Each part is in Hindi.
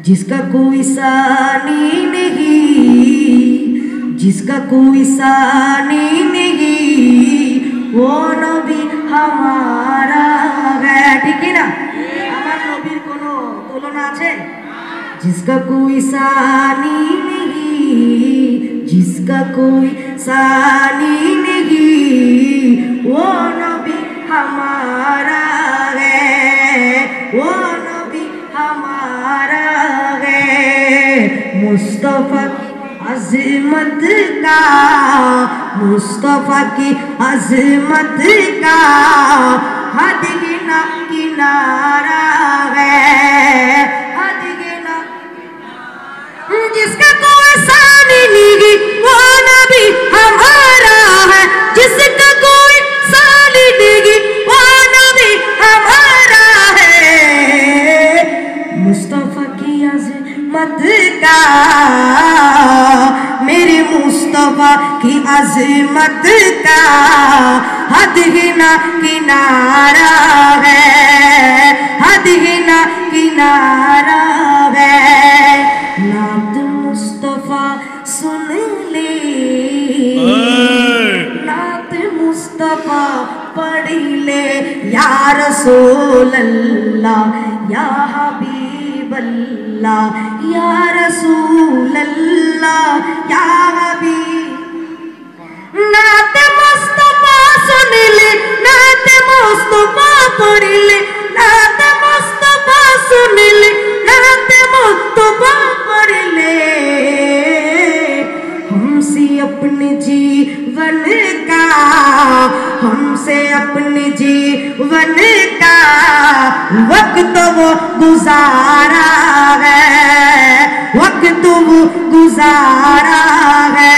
जिसका कोई सानी नहीं, जिसका कोई सानी नहीं, वो नबी हमारा है। ठीक है ना? আমার নবীর কোনো তুলনা আছে? जिसका कोई सानी नहीं, जिसका कोई सानी नहीं, वो नबी हमारा है, वो नबी हमारा है। मुस्तफा की अज़मत का, मुस्तफा की अज़मत का हद ना किनारा है, हद ना। जिसका कोई सानी नहीं, वो नबी हमारा है, जिसका कोई सानी नहीं, वो नबी हमारा है। मुस्तफा की अज़मत का, मेरे मुस्तफा की अज़मत का हद ना किनारा है, हद ना किनारा है। नात मुस्तफा सुन ले, नात मुस्तफा पढ़ ले, या रसूल अल्लाह या हबीब अल्लाह, या रसूल अल्लाह या हबीब। नात मुस्तफा सुन ले, नात मुस्तफा पढ़ ले, नात मुस्तफा सुन ले, नात मुस्तफा पढ़ ले। हमसे अपने जीवन का, हमसे अपने जीवन का वक्त वो गुजारा है, वक्त वो गुजारा है।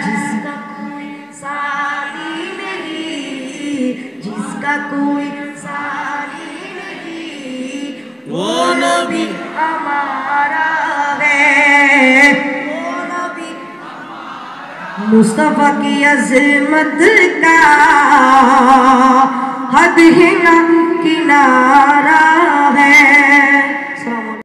जिसका कोई सानी नहीं, जिसका कोई सानी नहीं, वो नबी हमारा है, वो नबी हमारा। मुस्तफा की अज़मत का हद ना किनारा